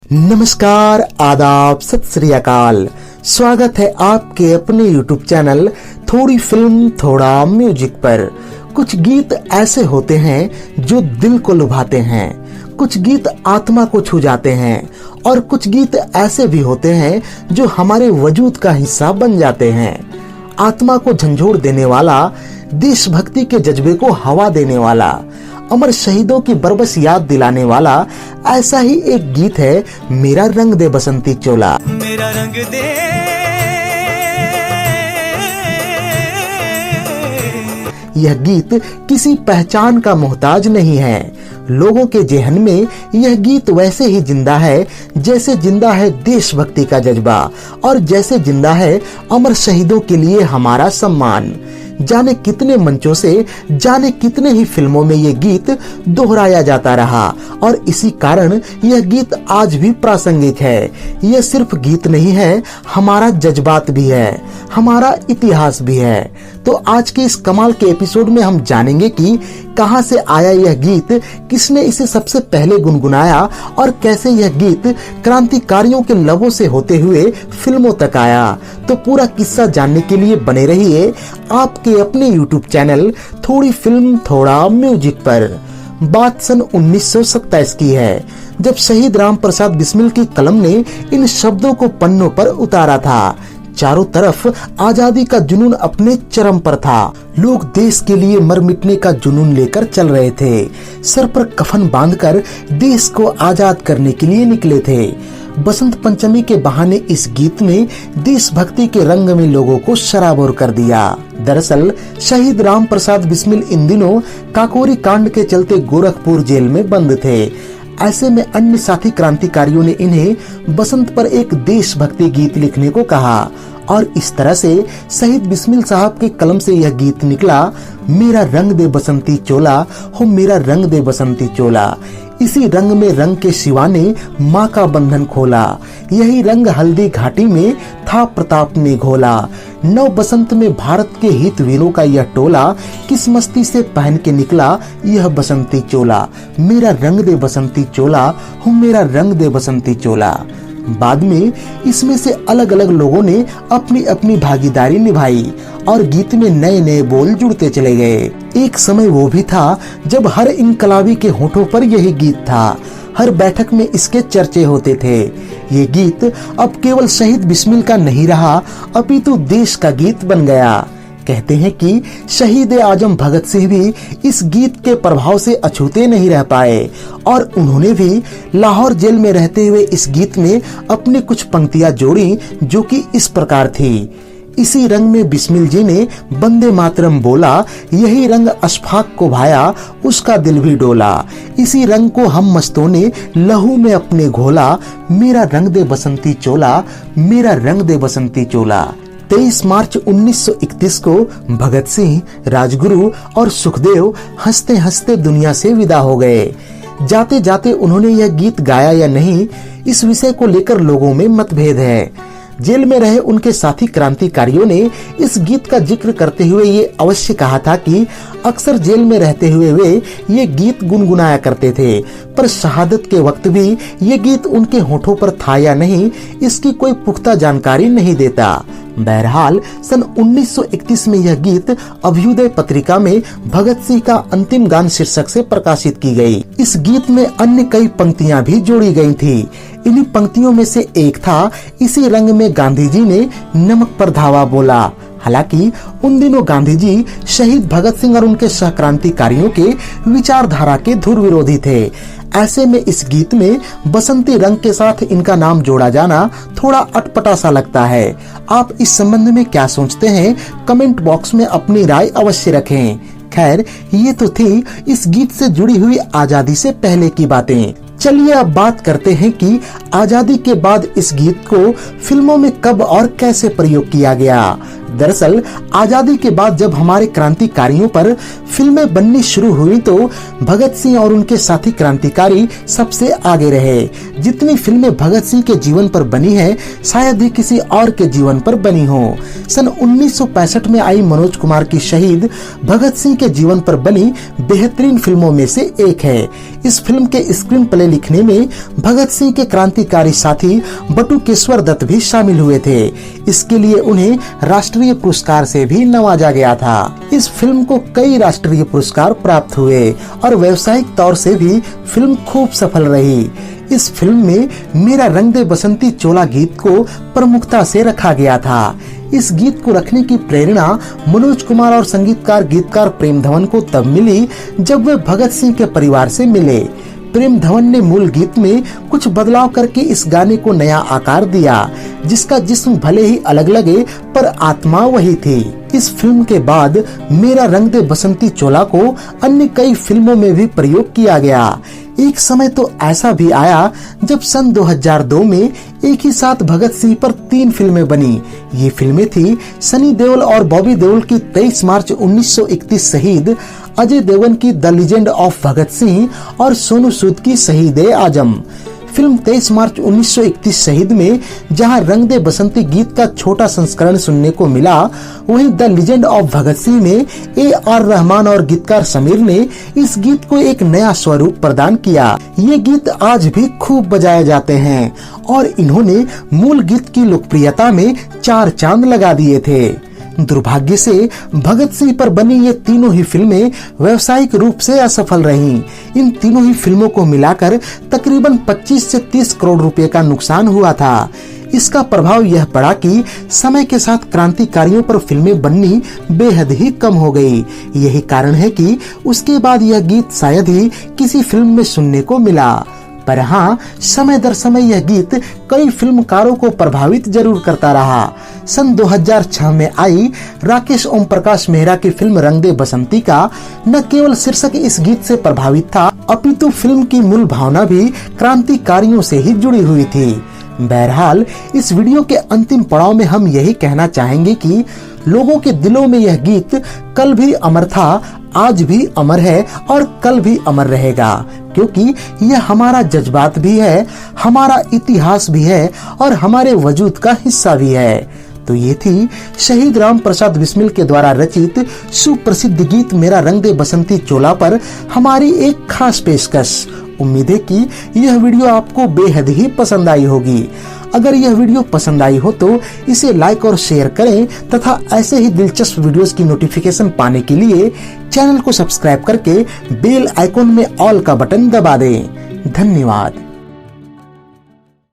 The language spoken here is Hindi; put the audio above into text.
नमस्कार, आदाब, सत श्री अकाल। स्वागत है आपके अपने YouTube चैनल थोड़ी फिल्म थोड़ा म्यूजिक पर। कुछ गीत ऐसे होते हैं जो दिल को लुभाते हैं, कुछ गीत आत्मा को छू जाते हैं और कुछ गीत ऐसे भी होते हैं जो हमारे वजूद का हिस्सा बन जाते हैं। आत्मा को झंझोड़ देने वाला, देशभक्ति के जज्बे को हवा देने वाला, अमर शहीदों की बरबस याद दिलाने वाला ऐसा ही एक गीत है मेरा रंग दे बसंती चोला। मेरा रंग दे यह गीत किसी पहचान का मोहताज नहीं है। लोगों के जेहन में यह गीत वैसे ही जिंदा है जैसे जिंदा है देशभक्ति का जज्बा और जैसे जिंदा है अमर शहीदों के लिए हमारा सम्मान। जाने कितने मंचों से, जाने कितने ही फिल्मों में यह गीत दोहराया जाता रहा और इसी कारण यह गीत आज भी प्रासंगिक है। यह सिर्फ गीत नहीं है, हमारा जज्बात भी है, हमारा इतिहास भी है। तो आज के इस कमाल के एपिसोड में हम जानेंगे कि कहां से आया यह गीत, किसने इसे सबसे पहले गुनगुनाया और कैसे यह गीत क्रांतिकारियों के लबों से होते हुए फिल्मों तक आया। तो पूरा किस्सा जानने के लिए बने रहिए आपके अपने YouTube चैनल थोड़ी फिल्म थोड़ा म्यूजिक पर। बात सन 1927 की है, जब शहीद राम प्रसाद बिस्मिल की कलम ने इन शब्दों को पन्नों पर उतारा था। चारों तरफ आजादी का जुनून अपने चरम पर था। लोग देश के लिए मर मिटने का जुनून लेकर चल रहे थे। सर पर कफन बांधकर देश को आजाद करने के लिए निकले थे। बसंत पंचमी के बहाने इस गीत ने देशभक्ति के रंग में लोगों को शराबोर कर दिया। दरअसल शहीद राम प्रसाद बिस्मिल इन दिनों काकोरी कांड के चलते गोरखपुर जेल में बंद थे। ऐसे में अन्य साथी क्रांतिकारियों ने इन्हें बसंत पर एक देशभक्ति गीत लिखने को कहा और इस तरह से शहीद बिस्मिल साहब के कलम से यह गीत निकला, मेरा रंग दे बसंती चोला हो मेरा रंग दे बसंती चोला। इसी रंग में रंग के शिवा ने माँ का बंधन खोला, यही रंग हल्दी घाटी में था प्रताप ने घोला। नव बसंत में भारत के हित वीरों का यह टोला, किस मस्ती से पहन के निकला यह बसंती चोला। मेरा रंग दे बसंती चोला हो मेरा रंग दे बसंती चोला। बाद में इसमें से अलग अलग लोगों ने अपनी अपनी भागीदारी निभाई और गीत में नए नए बोल जुड़ते चले गए। एक समय वो भी था जब हर इनकलाबी के होठों पर यही गीत था, हर बैठक में इसके चर्चे होते थे। ये गीत अब केवल शहीद बिस्मिल का नहीं रहा, अपितु देश का गीत बन गया। कहते हैं कि शहीद आजम भगत सिंह भी इस गीत के प्रभाव से अछूते नहीं रह पाए और उन्होंने भी लाहौर जेल में रहते हुए इस गीत में अपनी कुछ पंक्तियां जोड़ी जो कि इस प्रकार थी। इसी रंग में बिस्मिल जी ने बंदे मातरम बोला, यही रंग अशफाक को भाया उसका दिल भी डोला। इसी रंग को हम मस्तों ने लहू में अपने घोला, मेरा रंग दे बसंती चोला मेरा रंग दे बसंती चोला। 23 मार्च 1931 को भगत सिंह, राजगुरु और सुखदेव हंसते हंसते दुनिया से विदा हो गए। जाते जाते उन्होंने यह गीत गाया या नहीं, इस विषय को लेकर लोगों में मतभेद है। जेल में रहे उनके साथी क्रांतिकारियों ने इस गीत का जिक्र करते हुए ये अवश्य कहा था कि अक्सर जेल में रहते हुए वे ये गीत गुनगुनाया करते थे, पर शहादत के वक्त भी ये गीत उनके होठों पर था या नहीं, इसकी कोई पुख्ता जानकारी नहीं देता। बहरहाल सन 1931 में यह गीत अभ्युदय पत्रिका में भगत सिंह का अंतिम गान शीर्षक से प्रकाशित की गई। इस गीत में अन्य कई पंक्तियां भी जोड़ी गई थी। इन्हीं पंक्तियों में से एक था, इसी रंग में गांधी जी ने नमक पर धावा बोला। हालांकि उन दिनों गांधी जी शहीद भगत सिंह और उनके सहक्रांतिकारियों के विचारधारा के धुर विरोधी थे। ऐसे में इस गीत में बसंती रंग के साथ इनका नाम जोड़ा जाना थोड़ा अटपटा सा लगता है। आप इस संबंध में क्या सोचते हैं? कमेंट बॉक्स में अपनी राय अवश्य रखें। खैर, ये तो थी इस गीत से जुड़ी हुई आजादी से पहले की बातें। चलिए अब बात करते हैं कि आजादी के बाद इस गीत को फिल्मों में कब और कैसे प्रयोग किया गया। दरअसल आजादी के बाद जब हमारे क्रांतिकारियों पर फिल्में बननी शुरू हुई तो भगत सिंह और उनके साथी क्रांतिकारी सबसे आगे रहे। जितनी फिल्में भगत सिंह के जीवन पर बनी है शायद ही किसी और के जीवन पर बनी हो। सन 1965 में आई मनोज कुमार की शहीद भगत सिंह के जीवन पर बनी बेहतरीन फिल्मों में से एक है। इस फिल्म के स्क्रीन प्ले लिखने में भगत सिंह के क्रांति क्रांतिकारी साथी बटुकेश्वर दत्त भी शामिल हुए थे। इसके लिए उन्हें राष्ट्रीय पुरस्कार से भी नवाजा गया था। इस फिल्म को कई राष्ट्रीय पुरस्कार प्राप्त हुए और व्यावसायिक तौर से भी फिल्म खूब सफल रही। इस फिल्म में मेरा रंग दे बसंती चोला गीत को प्रमुखता से रखा गया था। इस गीत को रखने की प्रेरणा मनोज कुमार और संगीतकार गीतकार प्रेम धवन को तब मिली जब वे भगत सिंह के परिवार से मिले। प्रेम धवन ने मूल गीत में कुछ बदलाव करके इस गाने को नया आकार दिया, जिसका जिस्म भले ही अलग लगे पर आत्मा वही थी। इस फिल्म के बाद मेरा रंग दे बसंती चोला को अन्य कई फिल्मों में भी प्रयोग किया गया। एक समय तो ऐसा भी आया जब सन 2002 में एक ही साथ भगत सिंह पर 3 फिल्में बनी। ये फिल्में थी सनी देओल और बॉबी देओल की 23 मार्च 1931 शहीद, अजय देवगन की the legend of Bhagat Singh और सोनू सूद की शहीद-ए-आजम। फिल्म 23 मार्च 1931 शहीद में जहां रंग दे बसंती गीत का छोटा संस्करण सुनने को मिला, वहीं the legend of Bhagat Singh में A.R. रहमान और गीतकार समीर ने इस गीत को एक नया स्वरूप प्रदान किया। ये गीत आज भी खूब बजाए जाते हैं और इन्होंने मूल गीत की लोकप्रियता में 4 चांद लगा दिए थे। दुर्भाग्य से भगत सिंह पर बनी ये तीनों ही फिल्में व्यावसायिक रूप से असफल रहीं। इन तीनों ही फिल्मों को मिलाकर तकरीबन 25 से 30 करोड़ रुपए का नुकसान हुआ था। इसका प्रभाव यह पड़ा कि समय के साथ क्रांतिकारियों पर फिल्में बननी बेहद ही कम हो गई। यही कारण है कि उसके बाद यह गीत शायद ही किसी फिल्म में सुनने को मिला। पर हाँ, समय दर समय यह गीत कई फिल्मकारों को प्रभावित जरूर करता रहा। सन 2006 में आई राकेश ओम प्रकाश मेहरा की फिल्म रंग दे बसंती का न केवल शीर्षक इस गीत से प्रभावित था, अपितु फिल्म की मूल भावना भी क्रांतिकारियों से ही जुड़ी हुई थी। बहरहाल, इस वीडियो के अंतिम पड़ाव में हम यही कहना चाहेंगे कि लोगों के दिलों में यह गीत कल भी अमर था, आज भी अमर है और कल भी अमर रहेगा, क्योंकि यह हमारा जज्बात भी है, हमारा इतिहास भी है और हमारे वजूद का हिस्सा भी है। तो ये थी शहीद राम प्रसाद बिस्मिल के द्वारा रचित सुप्रसिद्ध गीत मेरा रंग दे बसंती चोला पर हमारी एक खास पेशकश। उम्मीद है कि यह वीडियो आपको बेहद ही पसंद आई होगी। अगर यह वीडियो पसंद आई हो तो इसे लाइक और शेयर करें तथा ऐसे ही दिलचस्प वीडियोस की नोटिफिकेशन पाने के लिए चैनल को सब्सक्राइब करके बेल आइकॉन में ऑल का बटन दबा दें। धन्यवाद।